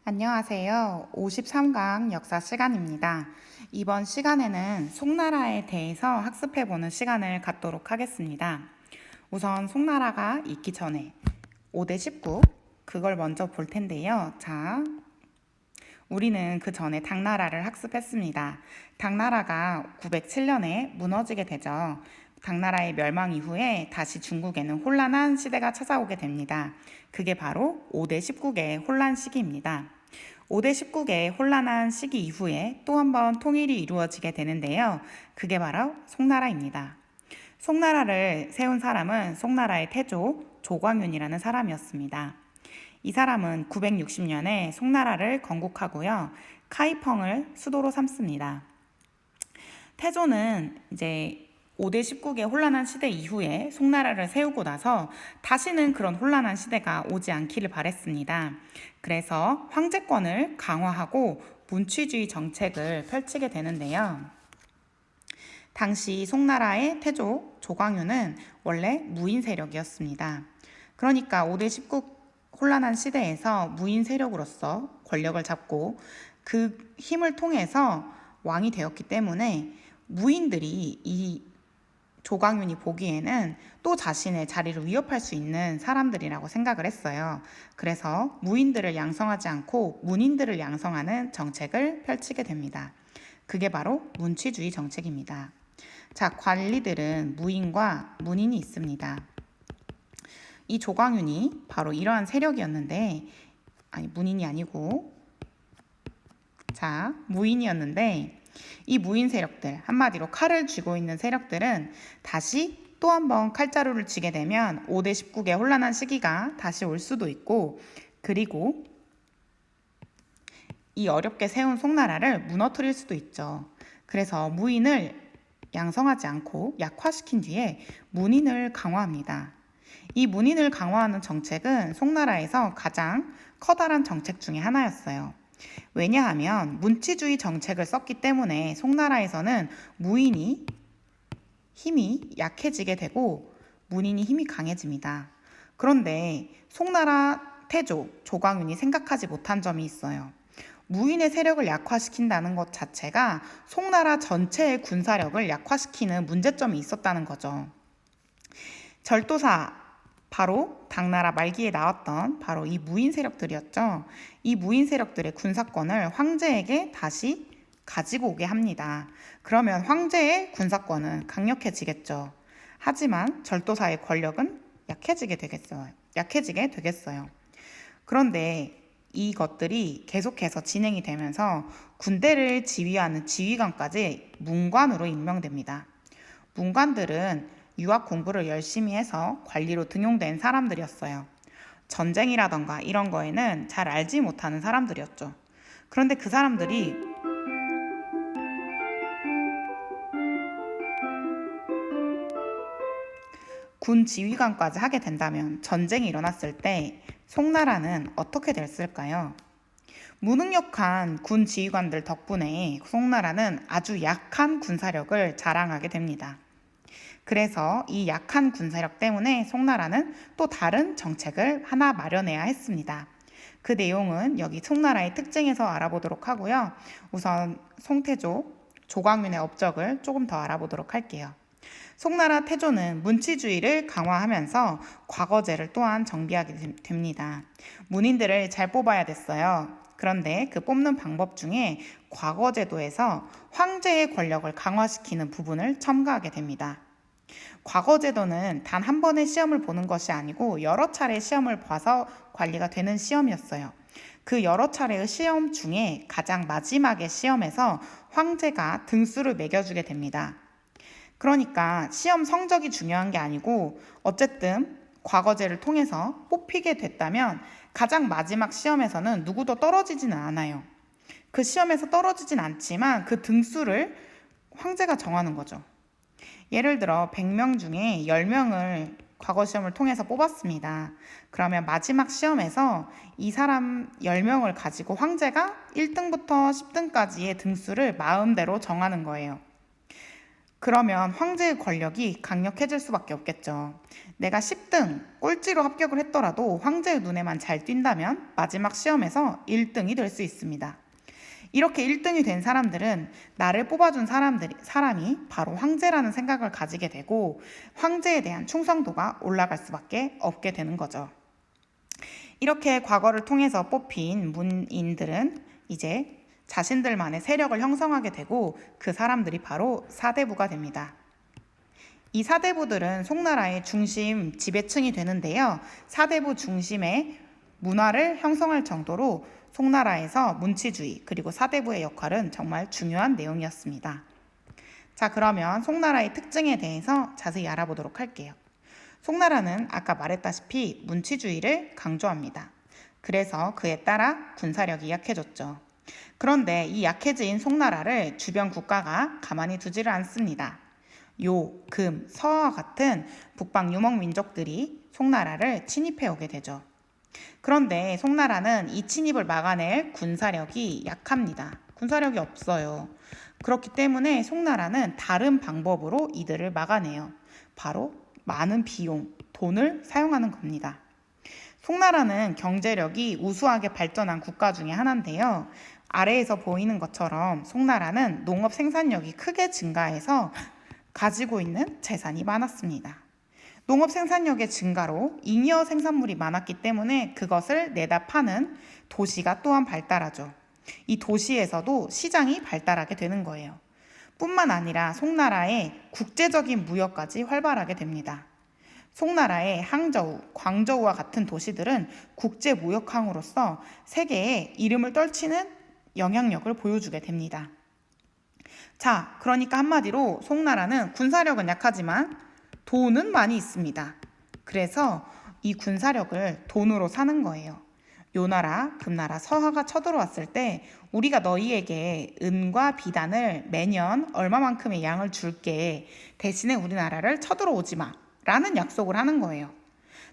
안녕하세요. 53강 역사 시간입니다. 이번 시간에는 송나라에 대해서 학습해보는 시간을 갖도록 하겠습니다. 우선 송나라가 있기 전에 5대 19 그걸 먼저 볼 텐데요. 자, 우리는 그 전에 당나라를 학습했습니다. 당나라가 907년에 무너지게 되죠. 당나라의 멸망 이후에 다시 중국에는 혼란한 시대가 찾아오게 됩니다. 그게 바로 5대 19개의 혼란 시기입니다. 5대 19개의 혼란한 시기 이후에 또 한 번 통일이 이루어지게 되는데요. 그게 바로 송나라입니다. 송나라를 세운 사람은 송나라의 태조 조광윤이라는 사람이었습니다. 이 사람은 960년에 송나라를 건국하고요. 카이펑을 수도로 삼습니다. 태조는 이제 5대 19개 혼란한 시대 이후에 송나라를 세우고 나서 다시는 그런 혼란한 시대가 오지 않기를 바랬습니다. 그래서 황제권을 강화하고 문취주의 정책을 펼치게 되는데요. 당시 송나라의 태조 조광유는 원래 무인 세력이었습니다. 그러니까 5대 19 혼란한 시대에서 무인 세력으로서 권력을 잡고 그 힘을 통해서 왕이 되었기 때문에 무인들이 이 조광윤이 보기에는 또 자신의 자리를 위협할 수 있는 사람들이라고 생각을 했어요. 그래서 무인들을 양성하지 않고 문인들을 양성하는 정책을 펼치게 됩니다. 그게 바로 문취주의 정책입니다. 자, 관리들은 무인과 문인이 있습니다. 이 조광윤이 바로 이러한 세력이었는데, 문인이 아니고, 자, 무인이었는데, 이 무인 세력들, 한마디로 칼을 쥐고 있는 세력들은 다시 또 한 번 칼자루를 쥐게 되면 5대 19개 혼란한 시기가 다시 올 수도 있고, 그리고 이 어렵게 세운 송나라를 무너뜨릴 수도 있죠. 그래서 무인을 양성하지 않고 약화시킨 뒤에 문인을 강화합니다. 이 문인을 강화하는 정책은 송나라에서 가장 커다란 정책 중에 하나였어요. 왜냐하면 문치주의 정책을 썼기 때문에 송나라에서는 무인이 힘이 약해지게 되고 문인이 힘이 강해집니다. 그런데 송나라 태조 조광윤이 생각하지 못한 점이 있어요. 무인의 세력을 약화시킨다는 것 자체가 송나라 전체의 군사력을 약화시키는 문제점이 있었다는 거죠. 절도사, 바로 당나라 말기에 나왔던 바로 이 무인 세력들이었죠. 이 무인 세력들의 군사권을 황제에게 다시 가지고 오게 합니다. 그러면 황제의 군사권은 강력해지겠죠. 하지만 절도사의 권력은 약해지게 되겠어요. 그런데 이것들이 계속해서 진행이 되면서 군대를 지휘하는 지휘관까지 문관으로 임명됩니다. 문관들은 유학 공부를 열심히 해서 관리로 등용된 사람들이었어요. 전쟁이라던가 이런 거에는 잘 알지 못하는 사람들이었죠. 그런데 그 사람들이 군 지휘관까지 하게 된다면 전쟁이 일어났을 때 송나라는 어떻게 됐을까요? 무능력한 군 지휘관들 덕분에 송나라는 아주 약한 군사력을 자랑하게 됩니다. 그래서 이 약한 군사력 때문에 송나라는 또 다른 정책을 하나 마련해야 했습니다. 그 내용은 여기 송나라의 특징에서 알아보도록 하고요. 우선 송태조, 조광윤의 업적을 조금 더 알아보도록 할게요. 송나라 태조는 문치주의를 강화하면서 과거제를 또한 정비하게 됩니다. 문인들을 잘 뽑아야 됐어요. 그런데 그 뽑는 방법 중에 과거제도에서 황제의 권력을 강화시키는 부분을 첨가하게 됩니다. 과거제도는 단 한 번의 시험을 보는 것이 아니고 여러 차례 시험을 봐서 관리가 되는 시험이었어요. 그 여러 차례의 시험 중에 가장 마지막의 시험에서 황제가 등수를 매겨주게 됩니다. 그러니까 시험 성적이 중요한 게 아니고 어쨌든 과거제를 통해서 뽑히게 됐다면 가장 마지막 시험에서는 누구도 떨어지지는 않아요. 그 시험에서 떨어지진 않지만 그 등수를 황제가 정하는 거죠. 예를 들어 100명 중에 10명을 과거 시험을 통해서 뽑았습니다. 그러면 마지막 시험에서 이 사람 10명을 가지고 황제가 1등부터 10등까지의 등수를 마음대로 정하는 거예요. 그러면 황제의 권력이 강력해질 수밖에 없겠죠. 내가 10등 꼴찌로 합격을 했더라도 황제의 눈에만 잘 띈다면 마지막 시험에서 1등이 될 수 있습니다. 이렇게 1등이 된 사람들은 나를 뽑아준 사람이 바로 황제라는 생각을 가지게 되고 황제에 대한 충성도가 올라갈 수밖에 없게 되는 거죠. 이렇게 과거를 통해서 뽑힌 문인들은 이제 자신들만의 세력을 형성하게 되고 그 사람들이 바로 사대부가 됩니다. 이 사대부들은 송나라의 중심 지배층이 되는데요. 사대부 중심의 문화를 형성할 정도로 송나라에서 문치주의 그리고 사대부의 역할은 정말 중요한 내용이었습니다. 자, 그러면 송나라의 특징에 대해서 자세히 알아보도록 할게요. 송나라는 아까 말했다시피 문치주의를 강조합니다. 그래서 그에 따라 군사력이 약해졌죠. 그런데 이 약해진 송나라를 주변 국가가 가만히 두지를 않습니다. 요, 금, 서와 같은 북방 유목 민족들이 송나라를 침입해 오게 되죠. 그런데 송나라는 이 침입을 막아낼 군사력이 약합니다. 군사력이 없어요. 그렇기 때문에 송나라는 다른 방법으로 이들을 막아내요. 바로 많은 비용, 돈을 사용하는 겁니다. 송나라는 경제력이 우수하게 발전한 국가 중에 하나인데요. 아래에서 보이는 것처럼 송나라는 농업 생산력이 크게 증가해서 가지고 있는 재산이 많았습니다. 농업 생산력의 증가로 잉여 생산물이 많았기 때문에 그것을 내다 파는 도시가 또한 발달하죠. 이 도시에서도 시장이 발달하게 되는 거예요. 뿐만 아니라 송나라의 국제적인 무역까지 활발하게 됩니다. 송나라의 항저우, 광저우와 같은 도시들은 국제 무역항으로서 세계에 이름을 떨치는 영향력을 보여주게 됩니다. 자, 그러니까 한마디로 송나라는 군사력은 약하지만 돈은 많이 있습니다. 그래서 이 군사력을 돈으로 사는 거예요. 요나라, 금나라, 서하가 쳐들어왔을 때 우리가 너희에게 은과 비단을 매년 얼마만큼의 양을 줄게. 대신에 우리나라를 쳐들어오지 마. 라는 약속을 하는 거예요.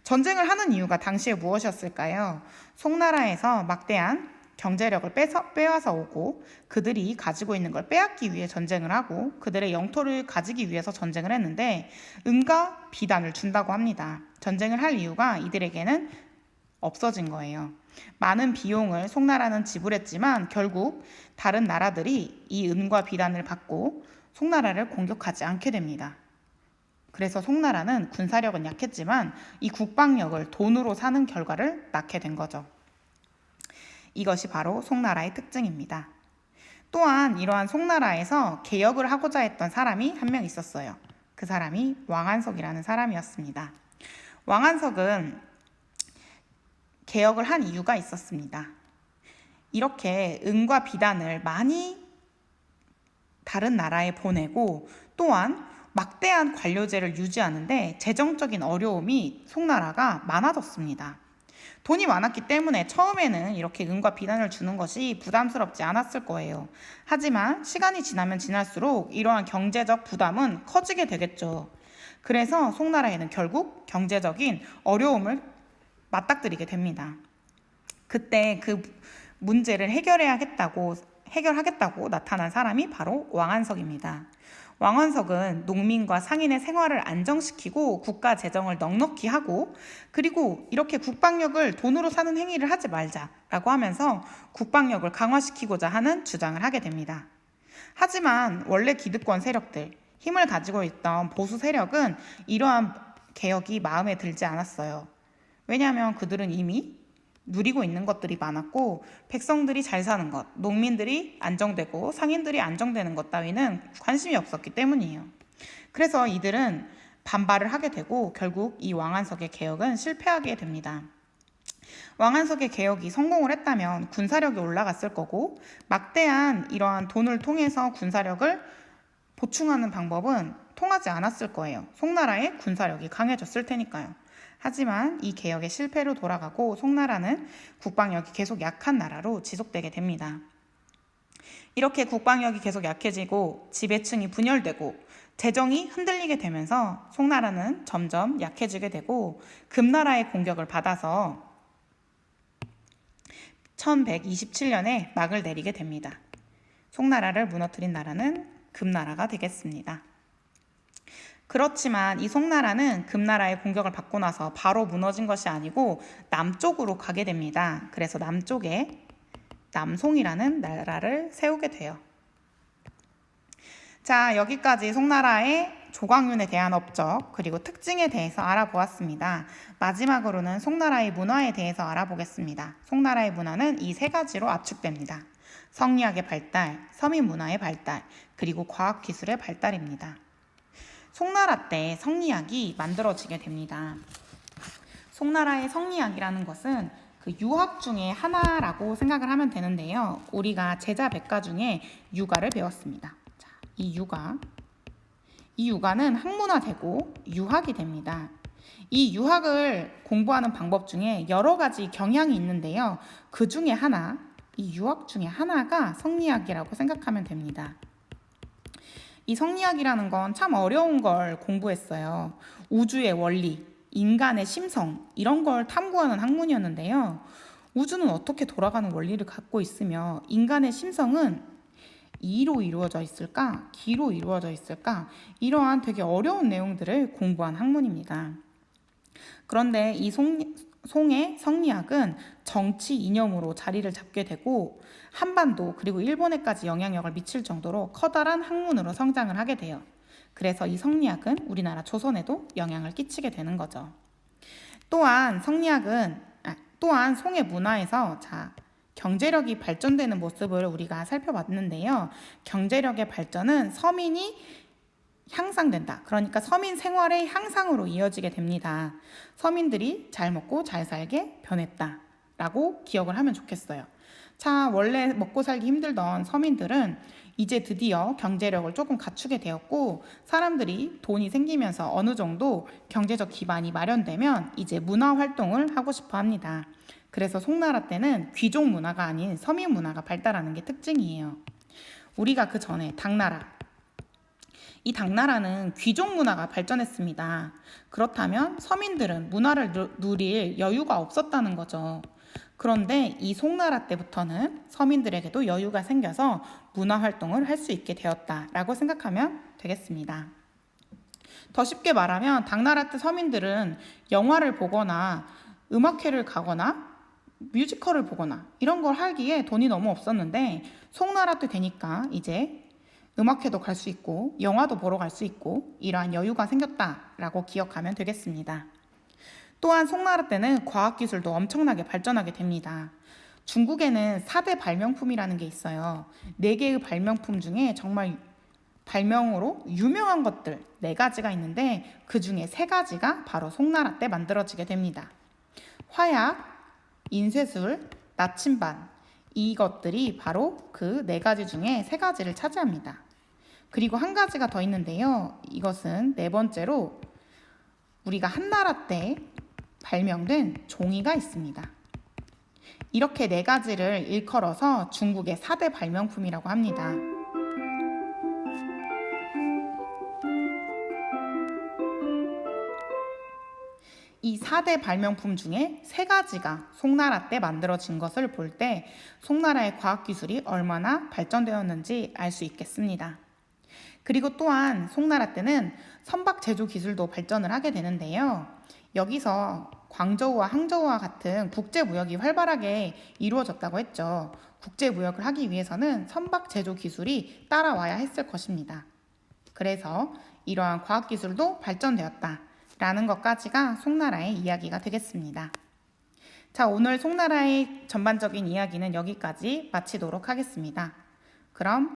전쟁을 하는 이유가 당시에 무엇이었을까요? 송나라에서 막대한 경제력을 빼앗아 오고 그들이 가지고 있는 걸 빼앗기 위해 전쟁을 하고 그들의 영토를 가지기 위해서 전쟁을 했는데 은과 비단을 준다고 합니다. 전쟁을 할 이유가 이들에게는 없어진 거예요. 많은 비용을 송나라는 지불했지만 결국 다른 나라들이 이 은과 비단을 받고 송나라를 공격하지 않게 됩니다. 그래서 송나라는 군사력은 약했지만 이 국방력을 돈으로 사는 결과를 낳게 된 거죠. 이것이 바로 송나라의 특징입니다. 또한 이러한 송나라에서 개혁을 하고자 했던 사람이 한 명 있었어요. 그 사람이 왕안석이라는 사람이었습니다. 왕안석은 개혁을 한 이유가 있었습니다. 이렇게 은과 비단을 많이 다른 나라에 보내고 또한 막대한 관료제를 유지하는데 재정적인 어려움이 송나라가 많아졌습니다. 돈이 많았기 때문에 처음에는 이렇게 은과 비단을 주는 것이 부담스럽지 않았을 거예요. 하지만 시간이 지나면 지날수록 이러한 경제적 부담은 커지게 되겠죠. 그래서 송나라에는 결국 경제적인 어려움을 맞닥뜨리게 됩니다. 그때 그 문제를 해결하겠다고 나타난 사람이 바로 왕안석입니다. 왕안석은 농민과 상인의 생활을 안정시키고 국가 재정을 넉넉히 하고 그리고 이렇게 국방력을 돈으로 사는 행위를 하지 말자라고 하면서 국방력을 강화시키고자 하는 주장을 하게 됩니다. 하지만 원래 기득권 세력들, 힘을 가지고 있던 보수 세력은 이러한 개혁이 마음에 들지 않았어요. 왜냐하면 그들은 이미 누리고 있는 것들이 많았고 백성들이 잘 사는 것, 농민들이 안정되고 상인들이 안정되는 것 따위는 관심이 없었기 때문이에요. 그래서 이들은 반발을 하게 되고 결국 이 왕안석의 개혁은 실패하게 됩니다. 왕안석의 개혁이 성공을 했다면 군사력이 올라갔을 거고 막대한 이러한 돈을 통해서 군사력을 보충하는 방법은 통하지 않았을 거예요. 송나라의 군사력이 강해졌을 테니까요. 하지만 이 개혁의 실패로 돌아가고 송나라는 국방력이 계속 약한 나라로 지속되게 됩니다. 이렇게 국방력이 계속 약해지고 지배층이 분열되고 재정이 흔들리게 되면서 송나라는 점점 약해지게 되고 금나라의 공격을 받아서 1127년에 막을 내리게 됩니다. 송나라를 무너뜨린 나라는 금나라가 되겠습니다. 그렇지만 이 송나라는 금나라의 공격을 받고 나서 바로 무너진 것이 아니고 남쪽으로 가게 됩니다. 그래서 남쪽에 남송이라는 나라를 세우게 돼요. 자, 여기까지 송나라의 조광윤에 대한 업적 그리고 특징에 대해서 알아보았습니다. 마지막으로는 송나라의 문화에 대해서 알아보겠습니다. 송나라의 문화는 이 세 가지로 압축됩니다. 성리학의 발달, 서민 문화의 발달, 그리고 과학기술의 발달입니다. 송나라 때 성리학이 만들어지게 됩니다. 송나라의 성리학이라는 것은 그 유학 중에 하나라고 생각을 하면 되는데요. 우리가 제자백과 중에 유가를 배웠습니다. 자, 이 유가는 학문화되고 유학이 됩니다. 이 유학을 공부하는 방법 중에 여러 가지 경향이 있는데요. 그 중에 하나, 이 유학 중에 하나가 성리학이라고 생각하면 됩니다. 이 성리학이라는 건 참 어려운 걸 공부했어요. 우주의 원리, 인간의 심성 이런 걸 탐구하는 학문이었는데요. 우주는 어떻게 돌아가는 원리를 갖고 있으며 인간의 심성은 이로 이루어져 있을까? 기로 이루어져 있을까? 이러한 되게 어려운 내용들을 공부한 학문입니다. 그런데 이 송의 성리학은 정치 이념으로 자리를 잡게 되고 한반도 그리고 일본에까지 영향력을 미칠 정도로 커다란 학문으로 성장을 하게 돼요. 그래서 이 성리학은 우리나라 조선에도 영향을 끼치게 되는 거죠. 또한 또한 송의 문화에서 경제력이 발전되는 모습을 우리가 살펴봤는데요. 경제력의 발전은 서민이 향상된다. 그러니까 서민 생활의 향상으로 이어지게 됩니다. 서민들이 잘 먹고 잘 살게 변했다라고 기억을 하면 좋겠어요. 자, 원래 먹고 살기 힘들던 서민들은 이제 드디어 경제력을 조금 갖추게 되었고 사람들이 돈이 생기면서 어느 정도 경제적 기반이 마련되면 이제 문화 활동을 하고 싶어 합니다. 그래서 송나라 때는 귀족 문화가 아닌 서민 문화가 발달하는 게 특징이에요. 우리가 그 전에 이 당나라는 귀족 문화가 발전했습니다. 그렇다면 서민들은 문화를 누릴 여유가 없었다는 거죠. 그런데 이 송나라 때부터는 서민들에게도 여유가 생겨서 문화 활동을 할 수 있게 되었다라고 생각하면 되겠습니다. 더 쉽게 말하면 당나라 때 서민들은 영화를 보거나 음악회를 가거나 뮤지컬을 보거나 이런 걸 하기에 돈이 너무 없었는데 송나라 때 되니까 이제 음악회도 갈 수 있고 영화도 보러 갈 수 있고 이러한 여유가 생겼다라고 기억하면 되겠습니다. 또한 송나라 때는 과학기술도 엄청나게 발전하게 됩니다. 중국에는 4대 발명품이라는 게 있어요. 4개의 발명품 중에 정말 발명으로 유명한 것들 4가지가 있는데 그 중에 3가지가 바로 송나라 때 만들어지게 됩니다. 화약, 인쇄술, 나침반 이것들이 바로 그 4가지 중에 3가지를 차지합니다. 그리고 한 가지가 더 있는데요. 이것은 4번째로 우리가 한나라 때 발명된 종이가 있습니다. 이렇게 4가지를 일컬어서 중국의 4대 발명품이라고 합니다. 이 4대 발명품 중에 3가지가 송나라 때 만들어진 것을 볼 때 송나라의 과학기술이 얼마나 발전되었는지 알 수 있겠습니다. 그리고 또한 송나라 때는 선박 제조 기술도 발전을 하게 되는데요. 여기서 광저우와 항저우와 같은 국제무역이 활발하게 이루어졌다고 했죠. 국제무역을 하기 위해서는 선박 제조 기술이 따라와야 했을 것입니다. 그래서 이러한 과학기술도 발전되었다라는 것까지가 송나라의 이야기가 되겠습니다. 자, 오늘 송나라의 전반적인 이야기는 여기까지 마치도록 하겠습니다. 그럼